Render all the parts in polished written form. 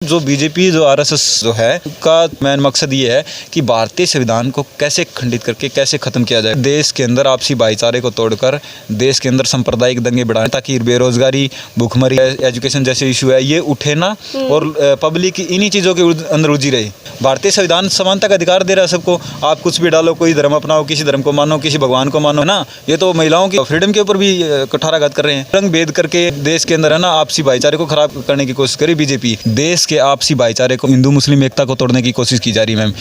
जो बीजेपी जो आरएसएस जो है का मेन मकसद ये है कि भारतीय संविधान को कैसे खंडित करके कैसे खत्म किया जाए। देश के अंदर आपसी भाईचारे को तोड़कर देश के अंदर सांप्रदायिक दंगे बढ़ाएं ताकि बेरोजगारी, भूखमरी, एजुकेशन जैसे इशू है ये उठे ना और पब्लिक इन्हीं चीज़ों के अंदर उलझी रही। भारतीय संविधान समानता का अधिकार दे रहा है सबको। आप कुछ भी डालो, कोई धर्म अपनाओ, किसी धर्म को मानो, किसी भगवान को मानो, है ना। ये तो महिलाओं की फ्रीडम के ऊपर भी कुठाराघात कर रहे हैं। रंग भेद करके देश के अंदर है ना आपसी भाईचारे को खराब करने की कोशिश करी बीजेपी। देश के आपसी भाईचारे को, हिंदू मुस्लिम एकता को तोड़ने की कोशिश की जा रही है। मैम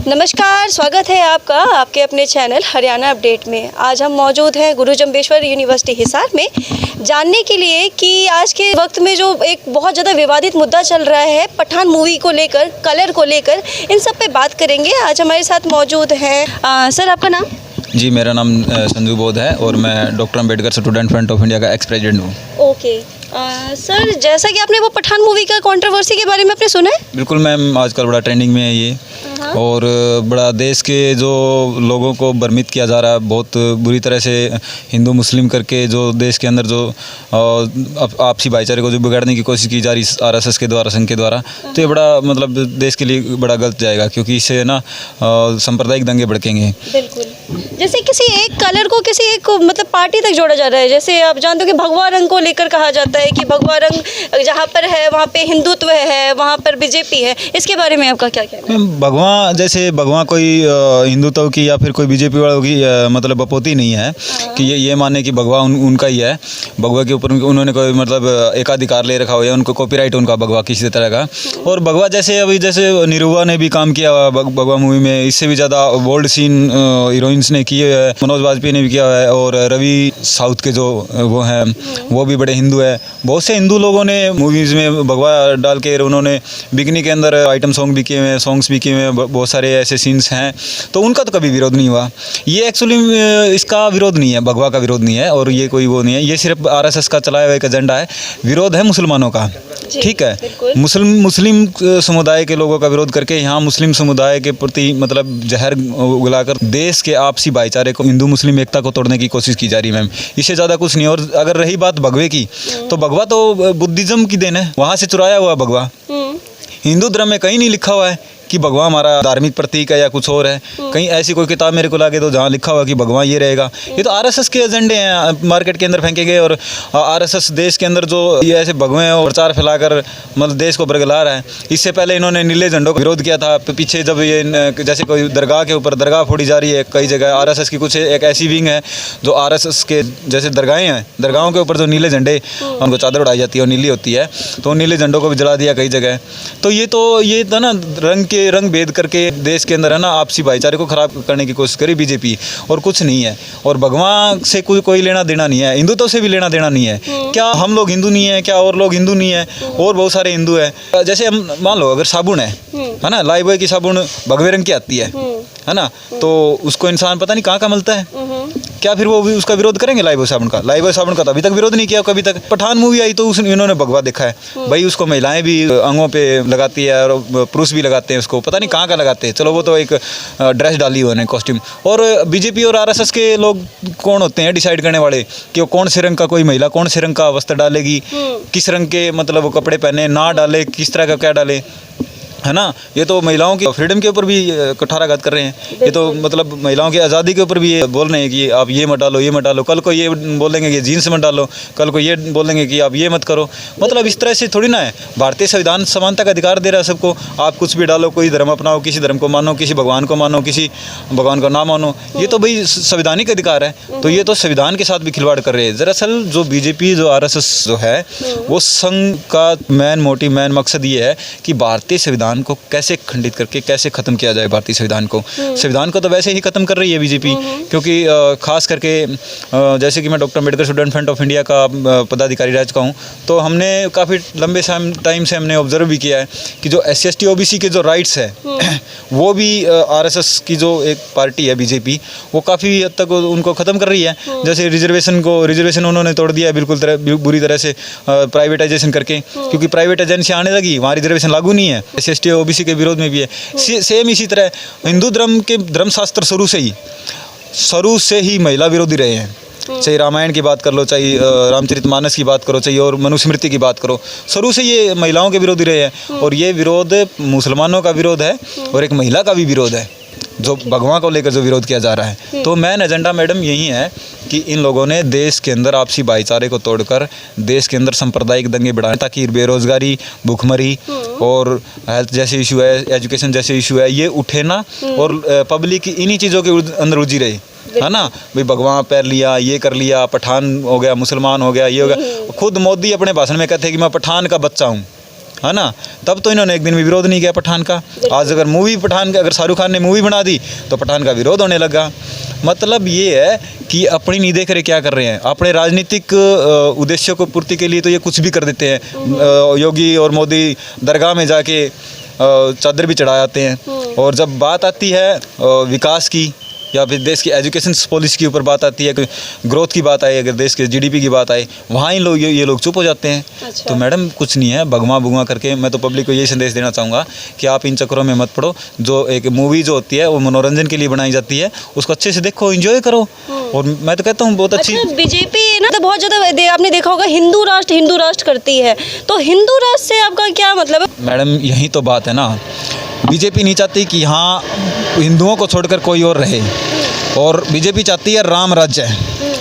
नमस्कार, स्वागत है आपका आपके अपने चैनल हरियाणा अपडेट में। आज हम मौजूद हैं गुरु जम्बेश्वर यूनिवर्सिटी हिसार में जानने के लिए कि आज के वक्त में जो एक बहुत ज़्यादा विवादित मुद्दा चल रहा है पठान मूवी को लेकर, कलर को लेकर, इन सब पे बात करेंगे। आज हमारे साथ मौजूद हैं सर, आपका नाम? जी, मेरा नाम संजू बोध है और मैं doctor Ambedkar student front of India का एक्स प्रेसिडेंट हूँ। ओके सर, जैसा कि आपने वो पठान मूवी का कंट्रोवर्सी के बारे में आपने सुना है? बिल्कुल मैम, आजकल बड़ा ट्रेंडिंग में है ये और बड़ा देश के जो लोगों को भ्रमित किया जा रहा है बहुत बुरी तरह से, हिंदू मुस्लिम करके जो देश के अंदर जो आपसी भाईचारे को जो बिगाड़ने की कोशिश की जा रही आरएसएस के द्वारा, संघ के द्वारा, तो ये बड़ा मतलब देश के लिए बड़ा गलत जाएगा क्योंकि इससे ना सांप्रदायिक दंगे भड़केंगे। बिल्कुल, जैसे किसी एक कलर को किसी एक मतलब पार्टी तक जोड़ा जा रहा है। जैसे आप जानते हो कि भगवा रंग को लेकर कहा जाता है कि भगवा रंग जहाँ पर है वहाँ पे हिंदुत्व है, वहाँ पर बीजेपी है। इसके बारे में आपका क्या कहना है? भगवा जैसे भगवा कोई हिंदुत्व की या फिर कोई बीजेपी वालों की मतलब बपोती नहीं है कि ये माने कि भगवा उनका ही है। भगवा के ऊपर उन्होंने कोई मतलब एकाधिकार ले रखा हो या उनको कॉपीराइट उनका भगवा किसी तरह का। और भगवा जैसे अभी जैसे निरुआ ने भी काम किया भगवा मूवी में, इससे भी ज़्यादा बोल्ड सीन हीरोइंस ने किए है। मनोज वाजपेयी ने भी किया है और रवि साउथ के जो वो हैं वो भी बड़े हिंदू है। बहुत से हिंदू लोगों ने मूवीज़ में भगवा डाल के उन्होंने बिकनी के अंदर आइटम सॉन्ग भी किए हुए हैं, सॉन्ग्स भी किए हुए हैं, बहुत सारे ऐसे सीन्स हैं। तो उनका तो कभी विरोध नहीं हुआ। ये एक्चुअली इसका विरोध नहीं है, भगवा का विरोध नहीं है और ये कोई वो नहीं है। ये सिर्फ आरएसएस का चलाया हुआ एक एजेंडा है। विरोध है मुसलमानों का, ठीक है। मुस्लिम समुदाय के लोगों का विरोध करके यहाँ मुस्लिम समुदाय के प्रति मतलब जहर उगलाकर देश के आपसी भाईचारे को, हिंदू मुस्लिम एकता को तोड़ने की कोशिश की जा रही है। मैम इससे ज़्यादा कुछ नहीं। और अगर रही बात भगवे की, तो भगवा तो बुद्धिज्म की देन है, वहाँ से चुराया हुआ भगवा। हिंदू धर्म में कहीं नहीं लिखा हुआ है कि भगवा हमारा धार्मिक प्रतीक है या कुछ और है। कहीं ऐसी कोई किताब मेरे को लागे तो जहाँ लिखा हुआ कि भगवा ये रहेगा। ये तो आरएसएस के एजेंडे हैं, मार्केट के अंदर फेंके गए। और आरएसएस देश के अंदर जो ये ऐसे भगवे और प्रचार फैलाकर मतलब देश को बरगला रहा है। इससे पहले इन्होंने नीले झंडों का विरोध किया था पीछे, जब ये जैसे कोई दरगाह के ऊपर दरगाह फोड़ी जा रही है कई जगह। आरएसएस की कुछ एक ऐसी विंग है जो आरएसएस के जैसे दरगाहें हैं, दरगाहों के ऊपर जो नीले झंडे उनको चादर उड़ाई जाती है और नीली होती है, तो नीले झंडों को भी जला दिया कई जगह। तो ये था ना रंग भेद करके देश के अंदर है ना आपसी भाईचारे को खराब करने की कोशिश करी बीजेपी, और कुछ नहीं है। और भगवान से कोई लेना देना नहीं है, हिंदुत्व से भी लेना देना नहीं है। क्या हम लोग हिंदू नहीं है? क्या और लोग हिंदू नहीं है? और बहुत सारे हिंदू है। जैसे हम मान लो अगर साबुन है ना, लाइबॉय की साबुन भगवे रंग की आती है ना, तो उसको इंसान पता नहीं कहाँ का मिलता है। क्या फिर वो भी उसका विरोध करेंगे लाइबॉय साबुन का? लाइबॉय साबुन का तो अभी तक विरोध नहीं किया कभी तक। पठान मूवी आई तो इन्होंने भगवा देखा है भाई, उसको महिलाएं भी अंगों पे लगाती है और पुरुष भी लगाते हैं उसको, पता नहीं कहाँ का लगाते हैं। चलो वो तो एक ड्रेस डाली हुई है, कॉस्ट्यूम। और बीजेपी और आरएसएस के लोग कौन होते हैं डिसाइड करने वाले कि वो कौन से रंग का, कोई महिला कौन से रंग का वस्त्र डालेगी, किस रंग के मतलब वो कपड़े पहने, ना डाले, किस तरह का क्या डाले, है ना। ये तो महिलाओं की फ्रीडम के ऊपर भी कुठाराघात कर रहे हैं। ये तो मतलब महिलाओं की आज़ादी के ऊपर भी ये बोल रहे हैं कि आप ये मत डालो, ये मत डालो। कल को ये बोलेंगे कि जीन्स मत डालो, कल को ये बोलेंगे कि आप ये मत करो। मतलब इस तरह से थोड़ी ना है। भारतीय संविधान समानता का अधिकार दे रहा है सबको। आप कुछ भी डालो, कोई धर्म अपनाओ, किसी धर्म को मानो, किसी भगवान को मानो, किसी भगवान को ना मानो। ये तो भाई संवैधानिक अधिकार है। तो ये तो संविधान के साथ भी खिलवाड़ कर रहे हैं। दरअसल जो बीजेपी जो आरएसएस जो है वो संघ का मेन मकसद ये है कि भारतीय संविधान को कैसे खंडित करके कैसे खत्म किया जाए। भारतीय संविधान को तो वैसे ही खत्म कर रही है बीजेपी, क्योंकि खास करके जैसे कि मैं doctor Ambedkar student front of India का पदाधिकारी रह चुका हूँ, तो हमने काफ़ी लंबे टाइम से हमने ऑब्जर्व भी किया है कि जो SC/ST OBC के जो राइट्स है वो भी आरएसएस की जो एक पार्टी है बीजेपी, वो काफ़ी हद तक उनको ख़त्म कर रही है। जैसे रिजर्वेशन उन्होंने तोड़ दिया है बिल्कुल बुरी तरह से, प्राइवेटाइजेशन करके, क्योंकि प्राइवेट एजेंसी आने लगी, वहाँ रिजर्वेशन लागू नहीं है। SC/ST OBC के विरोध में भी है। सेम इसी तरह हिंदू धर्म के धर्मशास्त्र शुरू से ही महिला विरोधी रहे हैं। चाहे रामायण की बात कर लो, चाहे रामचरितमानस की बात करो, चाहे और मनुस्मृति की बात करो, शुरू से ये महिलाओं के विरोधी रहे हैं। और ये विरोध मुसलमानों का विरोध है और एक महिला का भी विरोध है, जो भगवान को लेकर जो विरोध किया जा रहा है। तो मेन एजेंडा मैडम यही है कि इन लोगों ने देश के अंदर आपसी भाईचारे को तोड़कर देश के अंदर सांप्रदायिक दंगे बढ़ाए, ताकि बेरोजगारी, भूखमरी और हेल्थ जैसे इशू है, एजुकेशन जैसे इशू है, ये उठे ना और पब्लिक इन्हीं चीज़ों के अंदर उलझी रही, है ना। भाई भगवान पैर लिया, ये कर लिया, पठान हो गया, मुसलमान हो गया, ये हो गया। खुद मोदी अपने भाषण में कहते हैं कि मैं पठान का बच्चा हूँ, है ना। तब तो इन्होंने एक दिन भी विरोध नहीं किया पठान का। आज अगर मूवी पठान का, अगर शाहरुख खान ने मूवी बना दी तो पठान का विरोध होने लगा। मतलब ये है कि अपनी नहीं देख रहे क्या कर रहे हैं, अपने राजनीतिक उद्देश्यों को पूर्ति के लिए तो ये कुछ भी कर देते हैं। योगी और मोदी दरगाह में जाके चादर भी चढ़ा जाते हैं। और जब बात आती है विकास की या फिर देश की एजुकेशन पॉलिसी के ऊपर बात आती है, ग्रोथ की बात आए, अगर देश के जीडीपी की बात आए, वहाँ इन लोग ये लोग चुप हो जाते हैं। अच्छा। तो मैडम कुछ नहीं है, भगवा भुगवा करके मैं तो पब्लिक को यही संदेश देना चाहूँगा कि आप इन चक्करों में मत पड़ो। जो एक मूवी जो होती है वो मनोरंजन के लिए बनाई जाती है, उसको अच्छे से देखो, एंजॉय करो। और मैं तो कहता हूँ बहुत अच्छी। अच्छा, बीजेपी ना तो बहुत ज़्यादा आपने देखा होगा हिंदू राष्ट्र करती है, तो हिंदू राष्ट्र से आपका क्या मतलब है? मैडम यही तो बात है ना, बीजेपी नहीं चाहती कि यहाँ हिंदुओं को छोड़कर कोई और रहे, और बीजेपी चाहती है राम राज्य,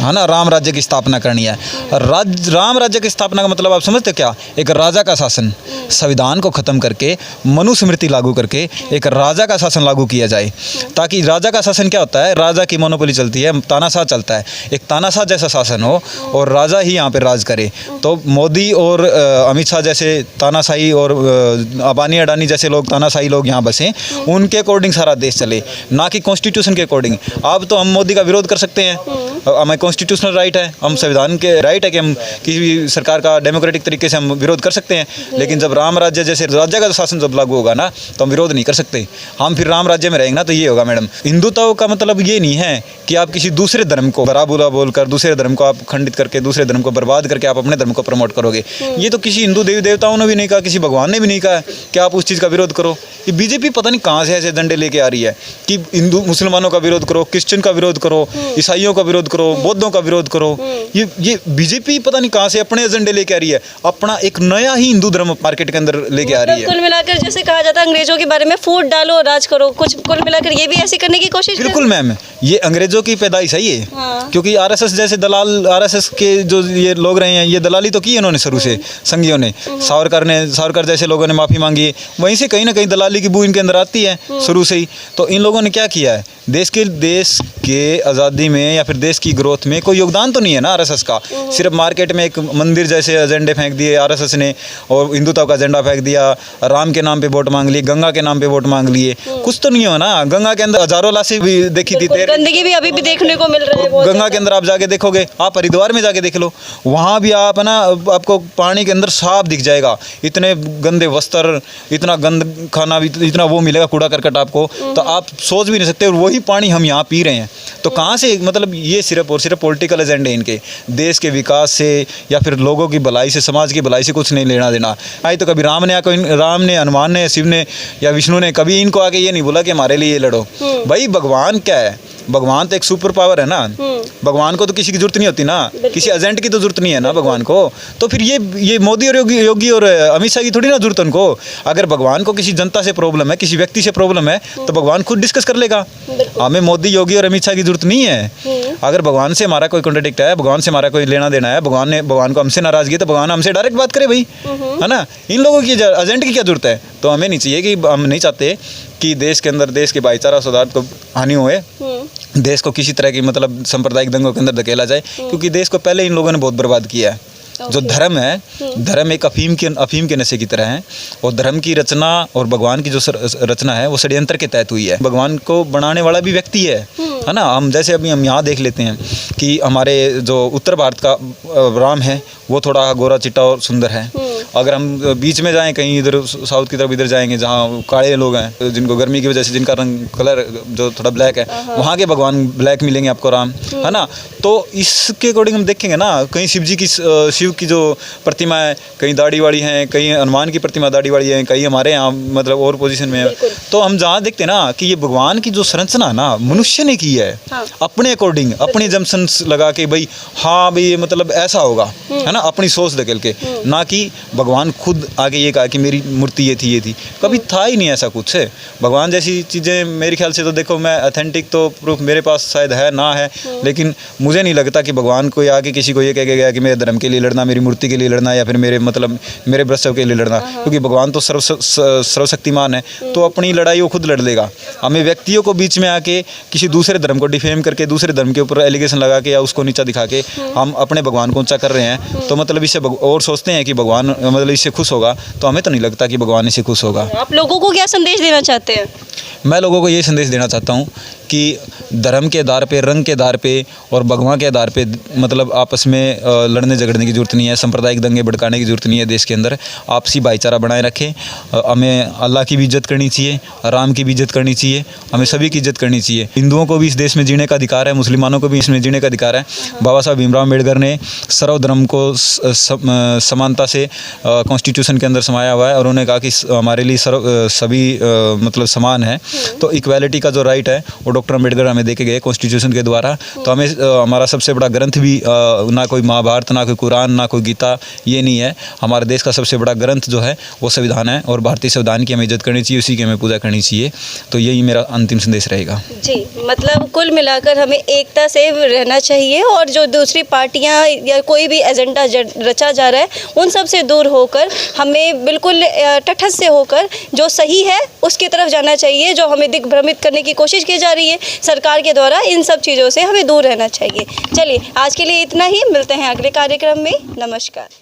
है ना, राम राज्य की स्थापना करनी है। राम राज्य की स्थापना का मतलब आप समझते हो क्या? एक राजा का शासन, संविधान को ख़त्म करके मनुस्मृति लागू करके एक राजा का शासन लागू किया जाए। ताकि राजा का शासन क्या होता है, राजा की मोनोपोली चलती है, तानाशाह चलता है, एक तानाशाह जैसा शासन हो और राजा ही यहाँ पे राज करे। तो मोदी और अमित शाह जैसे तानाशाही और अबानी अडानी जैसे लोग तानाशाही लोग यहाँ बसें, उनके अकॉर्डिंग सारा देश चले, ना कि कॉन्स्टिट्यूशन के अकॉर्डिंग। अब तो हम मोदी का विरोध कर सकते हैं, हमें कॉन्स्टिट्यूशनल राइट है, हम संविधान के राइट है कि हम किसी भी सरकार का डेमोक्रेटिक तरीके से हम विरोध कर सकते हैं। लेकिन जब राम राज्य जैसे राज्य का शासन जब लागू होगा ना, तो हम विरोध नहीं कर सकते। हम फिर राम राज्य में रहेंगे ना, तो ये होगा मैडम। हिंदुत्व का मतलब ये नहीं है कि आप किसी दूसरे धर्म को बड़ा बुरा बोलकर, दूसरे धर्म को आप खंडित करके, दूसरे धर्म को बर्बाद करके आप अपने धर्म को प्रमोट करोगे। ये तो किसी हिंदू देवी देवताओं ने भी नहीं कहा, किसी भगवान ने भी नहीं कहा कि आप उस चीज़ का विरोध करो। ये बीजेपी पता नहीं कहाँ से ऐसे डंडे लेके आ रही है कि हिंदू मुसलमानों का विरोध करो, क्रिश्चियन का विरोध करो, ईसाइयों का विरोध करो, बौद्धों का विरोध करो। ये बीजेपी पता नहीं कहाँ से अपने एजेंडे लेके आ रही है, अपना एक नया ही हिंदू धर्म मार्केट के अंदर लेके आ रही है। कुल मिलाकर जैसे कहा जाता है अंग्रेजों के बारे में, फूट डालो और राज करो, कुछ कुल मिलाकर ये भी ऐसे करने की कोशिश। बिल्कुल मैम, ये अंग्रेजों की पैदाइश है ये। हाँ। क्योंकि आरएसएस जैसे दलाल, आरएसएस के जो ये लोग रहे हैं, ये दलाली तो की इन्होंने शुरू से, संघियों ने, सावरकर जैसे लोगों ने माफ़ी मांगी है, वहीं से कहीं ना कहीं दलाली की बू इनके अंदर आती है शुरू से ही। तो इन लोगों ने क्या किया है, देश के आज़ादी में या फिर देश की ग्रोथ में कोई योगदान तो नहीं है ना आरएसएस का। सिर्फ मार्केट में एक मंदिर जैसे एजेंडे फेंक दिए आरएसएस ने, और हिंदुत्व का एजेंडा फेंक दिया, राम के नाम पे वोट मांग लिए, गंगा के नाम पे वोट मांग लिए। कुछ तो नहीं हो ना, गंगा के अंदर हजारों लाशें भी देखी थी, गंदगी भी अभी भी देखने को मिल रहा है बहुत गंगा के अंदर आप जाके देखोगे, आप हरिद्वार में जाके देख लो, वहाँ भी आप है ना, आपको पानी के अंदर साफ दिख जाएगा, इतने गंदे वस्त्र, इतना गंद खाना भी, इतना वो मिलेगा कूड़ा करकट आपको, तो आप सोच भी नहीं सकते। और वही पानी हम यहाँ पी रहे हैं, तो कहाँ से, मतलब ये सिर्फ और सिर्फ पॉलिटिकल एजेंडे इनके, देश के विकास से या फिर लोगों की भलाई से, समाज की भलाई से कुछ नहीं लेना देना। आई तो कभी राम ने, हनुमान ने, शिव ने या विष्णु ने कभी इनको आके ये नहीं बोला कि हमारे लिए ये लड़ो। भाई भगवान क्या है, भगवान तो एक सुपर पावर है ना, भगवान को तो किसी की जरूरत नहीं होती ना, किसी एजेंट की तो जरूरत नहीं है ना भगवान को। तो फिर ये मोदी और योगी और अमित शाह की थोड़ी ना जरूरत है उनको। अगर भगवान को किसी जनता से प्रॉब्लम है, किसी व्यक्ति से प्रॉब्लम है, तो भगवान खुद डिस्कस कर लेगा। हमें मोदी, योगी और अमित शाह की जरूरत नहीं है। अगर भगवान से हमारा कोई कॉन्ट्रडिक्ट है, भगवान से हमारा कोई लेना देना है, भगवान को हमसे नाराजगी है, तो भगवान हमसे डायरेक्ट बात करे भाई, है ना। इन लोगों की एजेंट की क्या जरूरत है? तो हमें नहीं चाहिए कि, हम नहीं चाहते कि देश के अंदर, देश के भाईचारा सौहार्द को हानि होए, देश को किसी तरह की मतलब सांप्रदायिक दंगों के अंदर धकेला जाए, क्योंकि देश को पहले इन लोगों ने बहुत बर्बाद किया है। जो धर्म है, धर्म एक अफीम के नशे की तरह है, और धर्म की रचना और भगवान की जो रचना है वो षड्यंत्र के तहत हुई है। भगवान को बनाने वाला भी व्यक्ति है ना। हम जैसे अभी हम यहाँ देख लेते हैं कि हमारे जो उत्तर भारत का राम है वो थोड़ा गोरा चिट्टा और सुंदर है, अगर हम बीच में जाएं कहीं इधर साउथ की तरफ इधर जाएंगे जहाँ काले लोग हैं जिनको गर्मी की वजह से जिनका रंग कलर जो थोड़ा ब्लैक है, वहाँ के भगवान ब्लैक मिलेंगे आपको राम, है ना। तो इसके अकॉर्डिंग हम देखेंगे ना, कहीं शिव की जो प्रतिमा है कहीं दाढ़ी वाली हैं, कहीं हनुमान की प्रतिमा दाढ़ी वाली है, कहीं हमारे यहाँ मतलब और पोजीशन में है। तो हम जहाँ देखते हैं ना कि ये भगवान की जो संरचना है ना मनुष्य ने की है, अपने अकॉर्डिंग अपने जम्पशंस लगा के भाई हाँ भाई ये मतलब ऐसा होगा, है ना, अपनी सोच धकेल के, ना कि भगवान खुद आगे ये कहा कि मेरी मूर्ति ये थी। कभी था ही नहीं ऐसा कुछ है। भगवान जैसी चीज़ें मेरे ख्याल से तो देखो, मैं अथेंटिक तो प्रूफ मेरे पास शायद है ना है, लेकिन मुझे नहीं लगता कि भगवान कोई आके किसी को ये कह के गया कि मेरे धर्म के लिए लड़ना, मेरी मूर्ति के लिए लड़ना, या फिर मेरे मतलब मेरे ब्रस्तव के लिए लड़ना, क्योंकि भगवान तो सर्वशक्तिमान है, तो अपनी लड़ाई वो खुद लड़ लेगा। हमें व्यक्तियों को बीच में आके किसी दूसरे धर्म को डिफेम करके दूसरे धर्म के ऊपर एलिगेशन लगा के या उसको नीचा दिखा के हम अपने भगवान को ऊंचा कर रहे हैं, तो मतलब इससे और सोचते हैं कि भगवान मतलब इससे खुश होगा, तो हमें तो नहीं लगता कि भगवान इससे खुश होगा। आप लोगों को क्या संदेश देना चाहते हैं? मैं लोगों को ये संदेश देना चाहता हूँ कि धर्म के आधार पे, रंग के आधार पे और भगवान के आधार पे मतलब आपस में लड़ने झगड़ने की ज़रूरत नहीं है, सांप्रदायिक दंगे भड़काने की ज़रूरत नहीं है। देश के अंदर आपसी भाईचारा बनाए रखें। हमें अल्लाह की भी इज्जत करनी चाहिए, राम की भी इज्जत करनी चाहिए, हमें सभी की इज्जत करनी चाहिए। हिंदुओं को भी इस देश में जीने का अधिकार है, मुसलमानों को भी इसमें जीने का अधिकार है। बाबा साहब भीमराव अम्बेडकर ने सर्वधर्म को समानता से कॉन्स्टिट्यूशन के अंदर समाया हुआ है और उन्होंने कहा कि हमारे लिए सभी मतलब समान है। तो इक्वालिटी का जो राइट है वो डॉक्टर अम्बेडकर हमें देके गए कॉन्स्टिट्यूशन के द्वारा। तो हमें हमारा सबसे बड़ा ग्रंथ भी ना कोई महाभारत, ना कोई कुरान, ना कोई गीता, ये नहीं है। हमारे देश का सबसे बड़ा ग्रंथ जो है वो संविधान है और भारतीय संविधान की हमें इज्जत करनी चाहिए, उसी की हमें पूजा करनी चाहिए। तो यही मेरा अंतिम संदेश रहेगा जी। मतलब कुल मिलाकर हमें एकता से रहना चाहिए और जो दूसरी पार्टियां या कोई भी एजेंडा रचा जा रहा है उन सब से दूर होकर हमें बिल्कुल तटस्थ से होकर जो सही है उसकी तरफ जाना चाहिए। जो हमें दिग्भ्रमित करने की कोशिश की जा रही है सरकार के द्वारा, इन सब चीज़ों से हमें दूर रहना चाहिए। चलिए आज के लिए इतना ही, मिलते हैं अगले कार्यक्रम में। नमस्कार।